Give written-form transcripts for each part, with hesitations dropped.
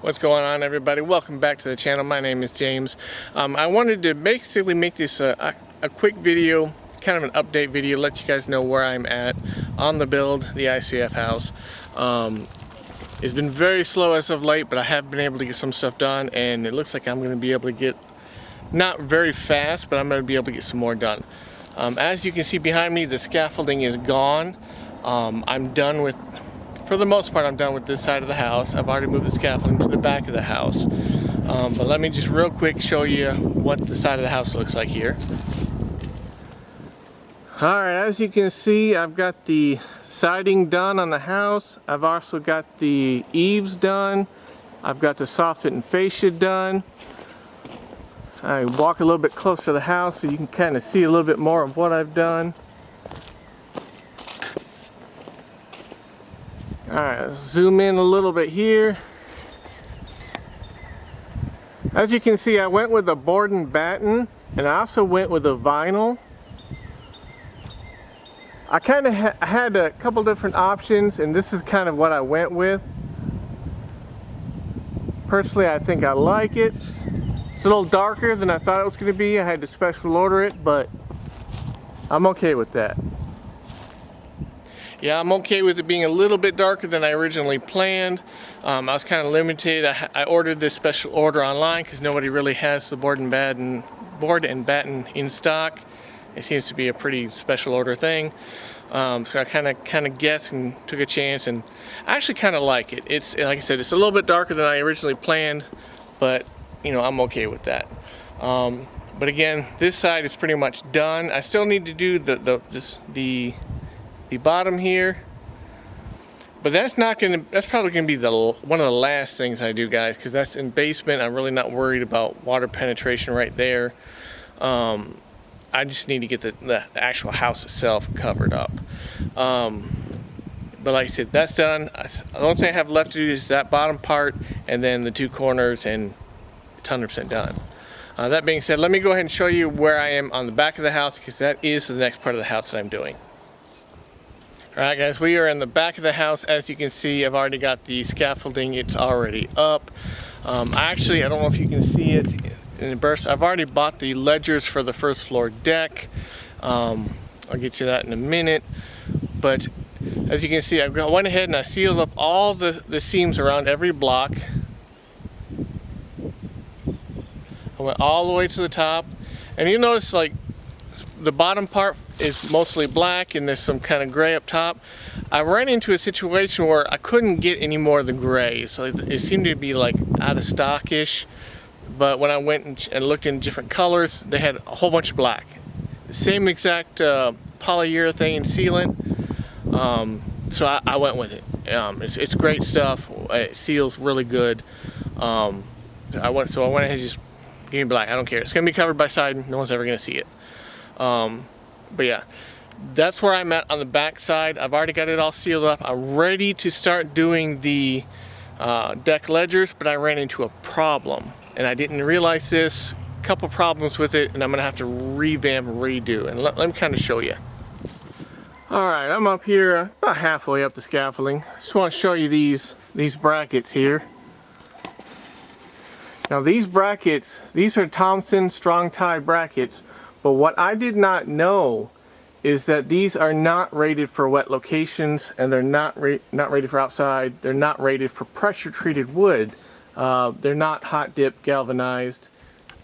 What's going on, everybody? Welcome back to the channel. My name is James. I wanted to basically make this a quick video, kind of an update video, let you guys know where I'm at on the build, the ICF house. It's been very slow as of late, but I have been able to get some stuff done, and it looks like I'm going to be able to get, not very fast, but I'm going to be able to get some more done. As you can see behind me, the scaffolding is gone. I'm done with, for the most part, I'm done with this side of the house. I've already moved the scaffolding to the back of the house. But let me just real quick show you what the side of the house looks like here. Alright, as you can see, I've got the siding done on the house. I've also got the eaves done. I've got the soffit and fascia done. I walk a little bit closer to the house so you can kind of see a little bit more of what I've done. Alright, zoom in a little bit here. As you can see, I went with a board and batten, and I also went with a vinyl. I kind of had a couple different options, and this is kind of what I went with. Personally, I think I like it. It's a little darker than I thought it was going to be. I had to special order it, but I'm okay with that. Yeah, I'm okay with it being a little bit darker than I originally planned. I was kind of limited. I ordered this special order online because nobody really has the board and batten in stock. It seems to be a pretty special order thing. So I kind of guessed and took a chance, and I actually kind of like it. It's, like I said, it's a little bit darker than I originally planned, but you know, I'm okay with that. But again, this side is pretty much done. I still need to do the bottom here, but that's probably gonna be one of the last things I do, guys, because that's in basement. I'm really not worried about water penetration right there. I just need to get the actual house itself covered up. But like I said, that's done. The only thing I have left to do is that bottom part and then the two corners, and it's 100% done. That being said, let me go ahead and show you where I am on the back of the house, because that is the next part of the house that I'm doing. Alright guys, we are in the back of the house. As you can see, I've already got the scaffolding. It's already up. I don't know if you can see it in the burst. I've already bought the ledgers for the first floor deck. I'll get to that in a minute. But as you can see, I went ahead and I sealed up all the seams around every block. I went all the way to the top. And you notice, like, the bottom part is mostly black and there's some kind of gray up top. I ran into a situation where I couldn't get any more of the gray, so it seemed to be like out of stock-ish. But when I went and looked in different colors, they had a whole bunch of black. The same exact polyurethane sealant. So I went with it. It's great stuff. It seals really good. I went ahead and just give me black. I don't care. It's gonna be covered by siding. No one's ever gonna see it. But yeah, that's where I'm at on the back side. I've already got it all sealed up. I'm ready to start doing the deck ledgers, but I ran into a problem, and I didn't realize this. A couple problems with it, and I'm gonna have to revamp, redo, and let me kind of show you. Alright, I'm up here about halfway up the scaffolding. Just want to show you these brackets here. Now these brackets, these are Thompson strong tie brackets. But what I did not know is that these are not rated for wet locations, and they're not rated for outside. They're not rated for pressure treated wood. They're not hot dip galvanized.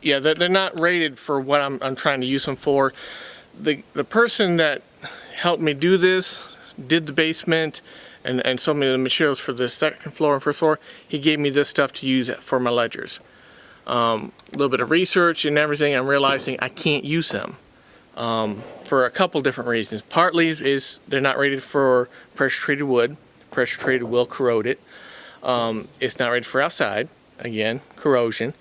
Yeah, they're not rated for what I'm trying to use them for. The person that helped me do this, did the basement and sold me the materials for the second floor and first floor, he gave me this stuff to use for my ledgers. A little bit of research and everything, I'm realizing I can't use them for a couple different reasons. Partly is they're not rated for pressure treated wood. Pressure treated will corrode it. It's not rated for outside, again, corrosion.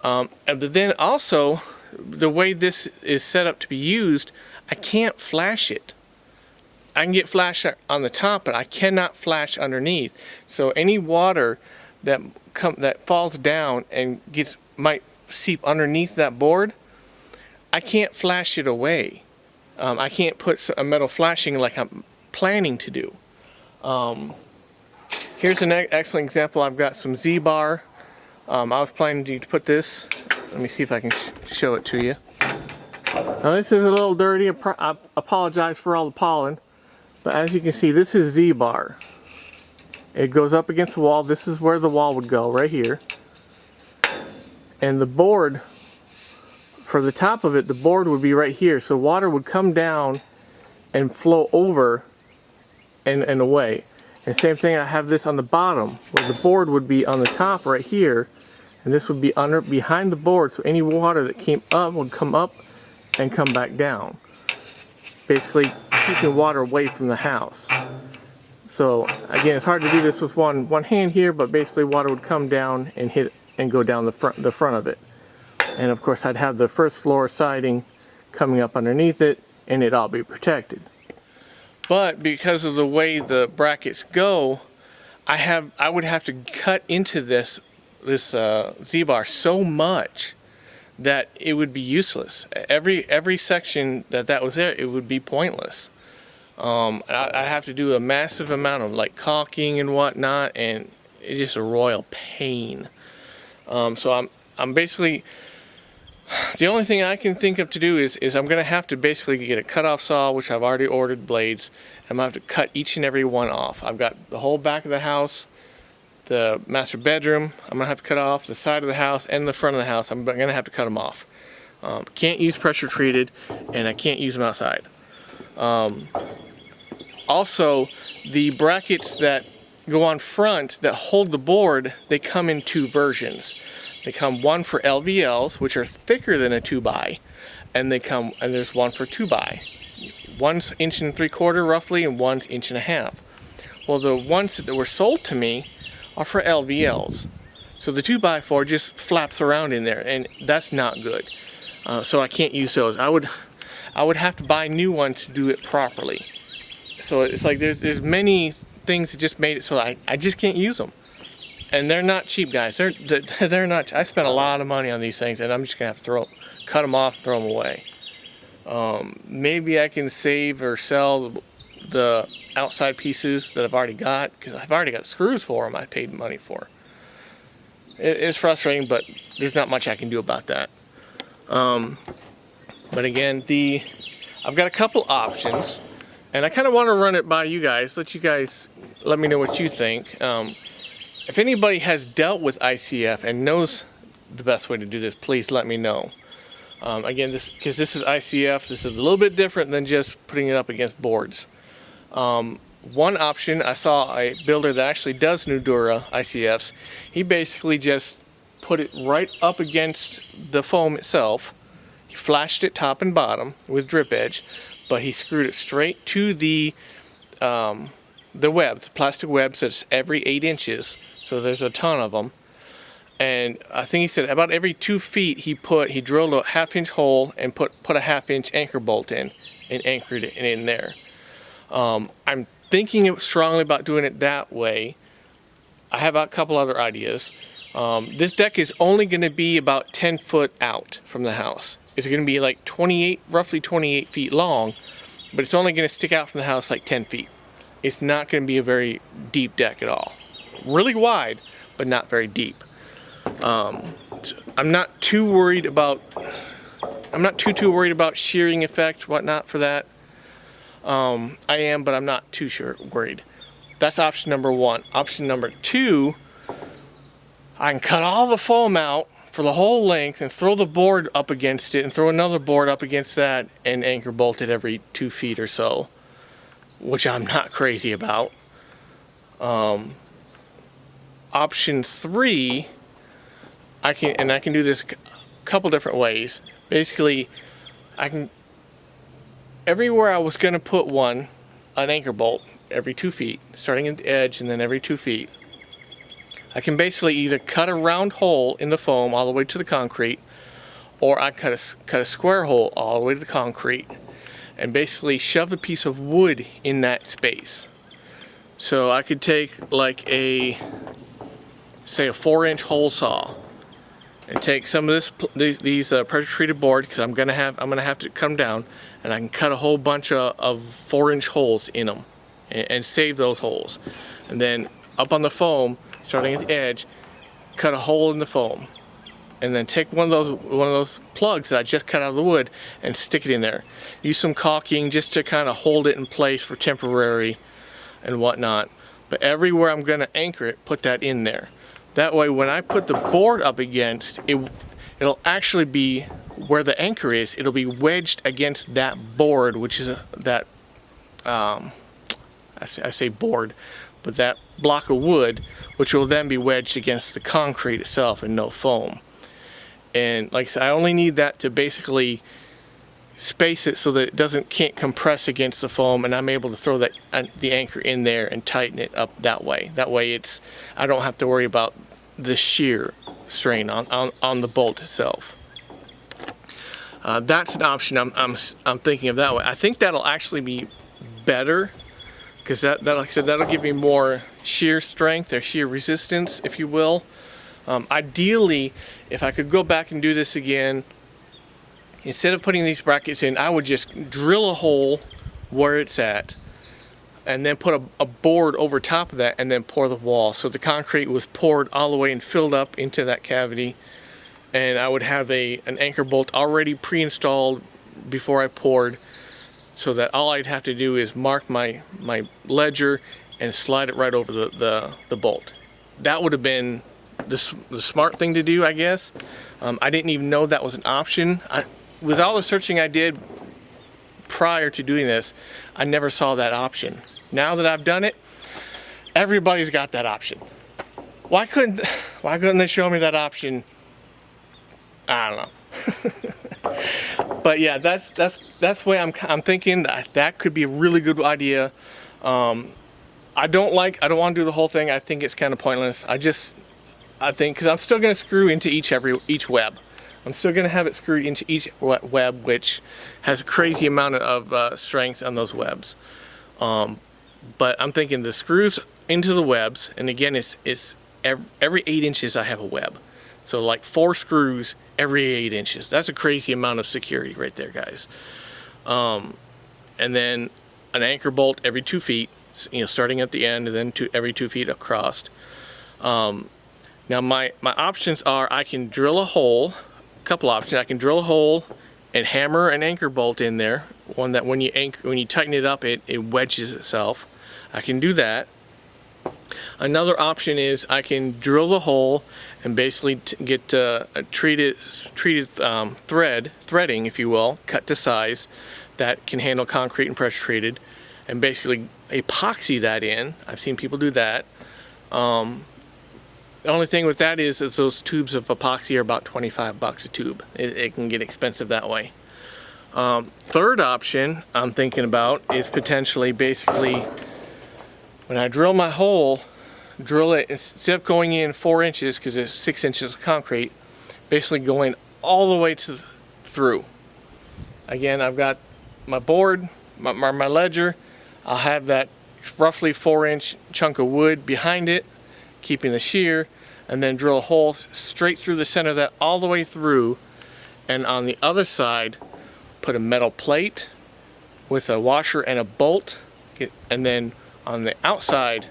But then also, the way this is set up to be used, I can't flash it. I can get flash on the top, but I cannot flash underneath. So any water that falls down and might seep underneath that board, I can't flash it away. I can't put a metal flashing like I'm planning to do. Here's an excellent example. I've got some Z-bar. I was planning to put this. Let me see if I can show it to you. Now this is a little dirty. I apologize for all the pollen. But as you can see, this is Z-bar. It goes up against the wall. This is where the wall would go, right here. And the board, for the top of it, the board would be right here. So water would come down and flow over and away. And same thing, I have this on the bottom, where the board would be on the top right here. And this would be behind the board, so any water that came up would come up and come back down. Basically keeping water away from the house. So again, it's hard to do this with one hand here, but basically water would come down and hit and go down the front of it. And of course I'd have the first floor siding coming up underneath it, and it'd all be protected. But because of the way the brackets go, I would have to cut into this Z-bar so much that it would be useless. Every section that was there, it would be pointless. I have to do a massive amount of like caulking and whatnot, and it's just a royal pain. So I'm basically, the only thing I can think of to do is I'm gonna have to basically get a cutoff saw, which I've already ordered blades. I'm gonna have to cut each and every one off. I've got the whole back of the house, the master bedroom, I'm gonna have to cut off the side of the house and the front of the house. I'm gonna have to cut them off. Can't use pressure treated, and I can't use them outside. Also, the brackets that go on front that hold the board, they come in two versions. They come one for LVLs, which are thicker than a 2x, and there's one for 2x. One's 1 3/4 roughly, and one's 1.5 inches. Well, the ones that were sold to me are for LVLs. So the 2x4 just flaps around in there, and that's not good. So I can't use those. I would have to buy new ones to do it properly. So it's like there's many things that just made it so I just can't use them. And they're not cheap, guys. They're not. I spent a lot of money on these things, and I'm just gonna have to cut them off, throw them away. Maybe I can save or sell the outside pieces that I've already got, because I've already got screws for them I paid money for. It's frustrating, but there's not much I can do about that. But again, I've got a couple options, and I kind of want to run it by you guys, let me know what you think. If anybody has dealt with ICF and knows the best way to do this, please let me know. Again, because this is ICF, this is a little bit different than just putting it up against boards. One option, I saw a builder that actually does Nudura ICFs. He basically just put it right up against the foam itself. He flashed it top and bottom with drip edge, but he screwed it straight to the webs, plastic webs that's every 8 inches. So there's a ton of them. And I think he said about every 2 feet he drilled a 1/2 inch hole and put a 1/2 inch anchor bolt in and anchored it in there. I'm thinking strongly about doing it that way. I have a couple other ideas. This deck is only going to be about 10 foot out from the house. It's going to be like roughly 28 feet long, but it's only going to stick out from the house like 10 feet. It's not going to be a very deep deck at all. Really wide, but not very deep. I'm not too worried about worried about shearing effect, whatnot for that. I am, but I'm not too worried. That's option number one. Option number two, I can cut all the foam out for the whole length and throw the board up against it and throw another board up against that and anchor bolt it every 2 feet or so, which I'm not crazy about. Option three, I can do this a couple different ways. Basically, everywhere I was going to put an anchor bolt every 2 feet, starting at the edge and then every 2 feet, I can basically either cut a round hole in the foam all the way to the concrete, or I cut a square hole all the way to the concrete and basically shove a piece of wood in that space. So I could take like say a 4-inch hole saw and take some of these pressure treated board, because I'm gonna have to cut them down, and I can cut a whole bunch of 4-inch holes in them and save those holes, and then up on the foam, starting at the edge, cut a hole in the foam, and then take one of those plugs that I just cut out of the wood and stick it in there. Use some caulking just to kind of hold it in place for temporary and whatnot. But everywhere I'm going to anchor it, put that in there. That way when I put the board up against it, it'll actually be where the anchor is. It'll be wedged against that board, which is I say board, but that block of wood, which will then be wedged against the concrete itself and no foam. And like I said, I only need that to basically space it so that it can't compress against the foam, and I'm able to throw the anchor in there and tighten it up that way. That way I don't have to worry about the shear strain on the bolt itself. That's an option I'm thinking of that way. I think that'll actually be better, because that like I said, that'll give me more shear strength or shear resistance, if you will. Ideally, if I could go back and do this again, instead of putting these brackets in, I would just drill a hole where it's at and then put a board over top of that and then pour the wall. So the concrete was poured all the way and filled up into that cavity, and I would have an anchor bolt already pre-installed before I poured, so that all I'd have to do is mark my ledger and slide it right over the bolt. That would have been the smart thing to do, I guess. I didn't even know that was an option. With all the searching I did prior to doing this, I never saw that option. Now that I've done it, everybody's got that option. Why couldn't they show me that option? I don't know. But yeah, that's the way I'm thinking. That could be a really good idea. I don't want to do the whole thing. I think it's kind of pointless. I think, because I'm still going to screw into each web. I'm still going to have it screwed into each web, which has a crazy amount of strength on those webs. But I'm thinking the screws into the webs, and again, it's every 8 inches I have a web. So like 4 screws every 8 inches. That's a crazy amount of security right there, guys. And then an anchor bolt every 2 feet, starting at the end and then every 2 feet across. Now my options are, I can drill a hole, a couple options. I can drill a hole and hammer an anchor bolt in there, one that when you tighten it up, it wedges itself. I can do that. Another option is I can drill the hole and basically get a treated threading, if you will, cut to size that can handle concrete and pressure treated, and basically epoxy that in. I've seen people do that. The only thing with that is those tubes of epoxy are about 25 bucks a tube. It can get expensive that way. Third option I'm thinking about is potentially basically when I drill my hole, drill it, instead of going in 4 inches because it's 6 inches of concrete, basically going all the way through. Again, I've got my board, my ledger. I'll have that roughly 4-inch chunk of wood behind it, keeping the shear, and then drill a hole straight through the center of that all the way through, and on the other side put a metal plate with a washer and a bolt, and then on the outside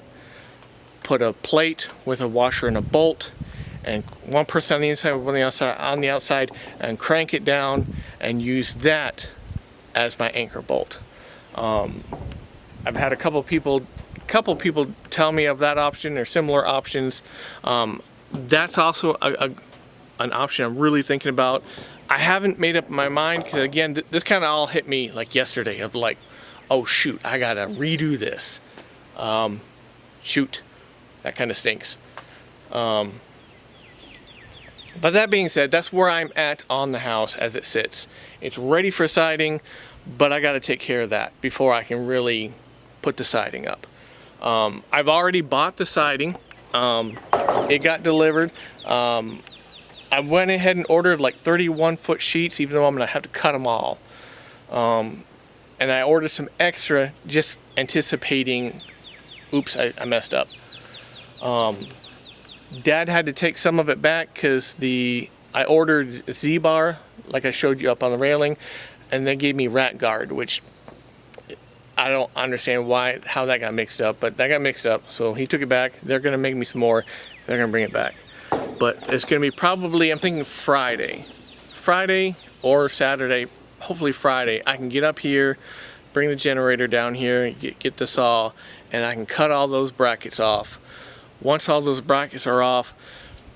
put a plate with a washer and a bolt, and one person on the inside, one on the outside, and crank it down and use that as my anchor bolt. I've had a couple people tell me of that option or similar options. That's also an option I'm really thinking about. I haven't made up my mind because, again, this kind of all hit me like yesterday of like, oh shoot, I gotta redo this. Shoot, that kind of stinks. But that being said, that's where I'm at on the house as it sits. It's ready for siding, but I gotta take care of that before I can really put the siding up. I've already bought the siding. It got delivered. I went ahead and ordered like 31-foot sheets, even though I'm gonna have to cut them all. And I ordered some extra, just anticipating, oops, I messed up. Dad had to take some of it back because I ordered Z-bar, like I showed you up on the railing, and they gave me rat guard, which I don't understand how that got mixed up, but that got mixed up. So he took it back. They're gonna make me some more. They're gonna bring it back. But it's gonna be probably, I'm thinking Friday or Saturday, hopefully Friday. I can get up here, bring the generator down here, get the saw, and I can cut all those brackets off. Once all those brackets are off,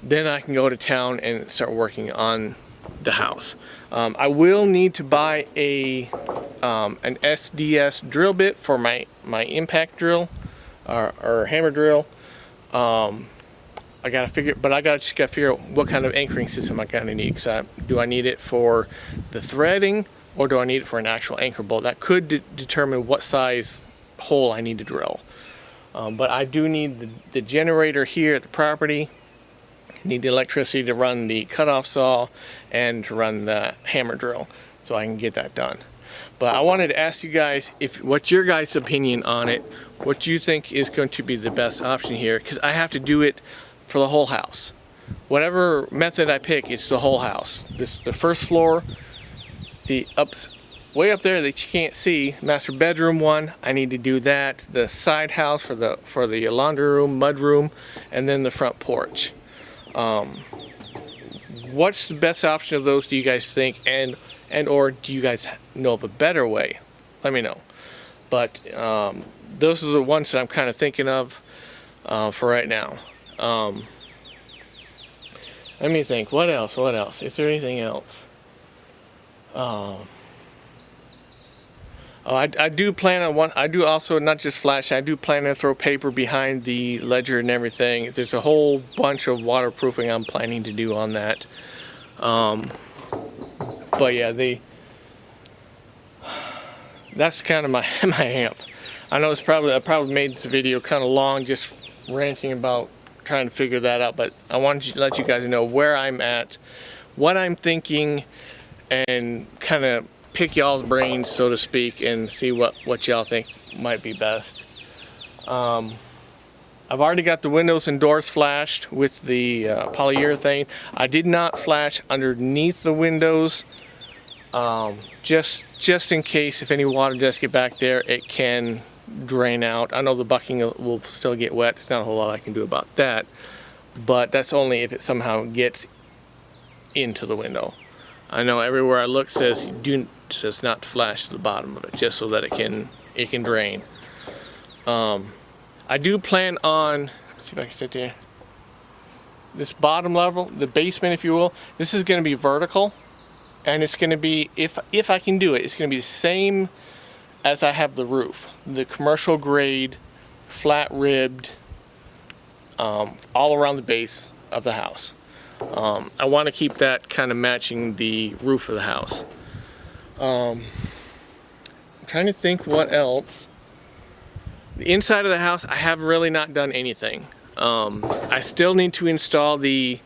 then I can go to town and start working on the house. I will need to buy an SDS drill bit for my impact drill or hammer drill. I gotta figure, but I just gotta figure out what kind of anchoring system I kinda need. Do I need it for the threading, or do I need it for an actual anchor bolt? That could determine what size hole I need to drill. But I do need the generator here at the property. Need the electricity to run the cutoff saw and to run the hammer drill, so I can get that done. But I wanted to ask you guys what's your guys' opinion on it, what you think is going to be the best option here, because I have to do it for the whole house. Whatever method I pick, it's the whole house. The first floor, way up there that you can't see, master bedroom one, I need to do that. The side house for the laundry room, mud room, and then the front porch. What's the best option of those, do you guys think, and or do you guys know of a better way? Let me know. But those are the ones that I'm kind of thinking of for right now. Let me think. What else? Is there anything else? I do plan on one. I do also, not just flash, I do plan to throw paper behind the ledger and everything. There's a whole bunch of waterproofing I'm planning to do on that. But yeah, that's kind of my hang-up. I know I probably made this video kind of long, just ranting about trying to figure that out, but I wanted to let you guys know where I'm at, what I'm thinking, and kind of pick y'all's brains, so to speak, and see what y'all think might be best. I've already got the windows and doors flashed with the polyurethane. I did not flash underneath the windows, just in case if any water does get back there, it can drain out. I know the bucking will still get wet. There's not a whole lot I can do about that, but that's only if it somehow gets into the window. I know everywhere I look says not to flash to the bottom of it, just so that it can drain. I do plan on, let's see if I can sit there. This bottom level, the basement, if you will, this is going to be vertical, and it's going to be, if I can do it, it's going to be the same as I have the roof, the commercial grade, flat ribbed, all around the base of the house. I want to keep that kind of matching the roof of the house. I'm trying to think what else. The inside of the house, I have really not done anything. I still need to install the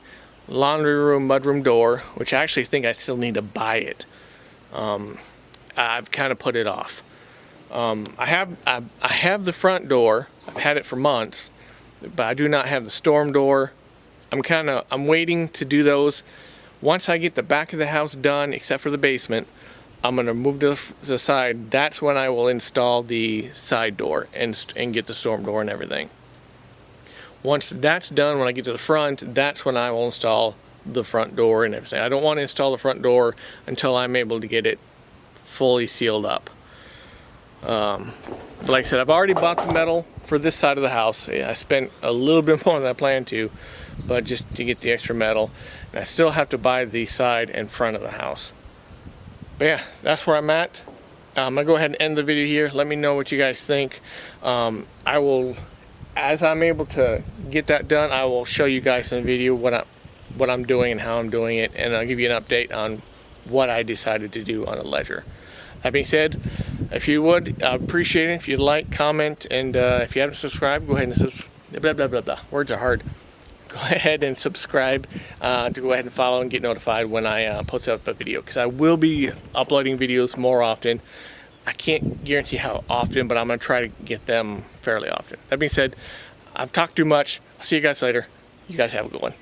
laundry room, mudroom door, which I actually think I still need to buy it. I've kind of put it off. I have the front door. I've had it for months, but I do not have the storm door. I'm waiting to do those. Once I get the back of the house done, except for the basement, I'm gonna move to the side. That's when I will install the side door and get the storm door and everything. Once that's done, when I get to the front, that's when I will install the front door and everything. I don't want to install the front door until I'm able to get it fully sealed up. But like I said, I've already bought the metal for this side of the house. I spent a little bit more than I planned to, but just to get the extra metal. And I still have to buy the side and front of the house. But yeah, that's where I'm at. I'm gonna go ahead and end the video here. Let me know what you guys think. I will, as I'm able to get that done, I will show you guys in the video what I'm doing and how I'm doing it, and I'll give you an update on what I decided to do on the ledger. That being said, if you would, I'd appreciate it if you'd like, comment, and if you haven't subscribed, go ahead and subscribe. Words are hard. Go ahead and subscribe to go ahead and follow and get notified when I post up a video, because I will be uploading videos more often. I can't guarantee how often, but I'm going to try to get them fairly often. That being said, I've talked too much. I'll see you guys later. You guys have a good one.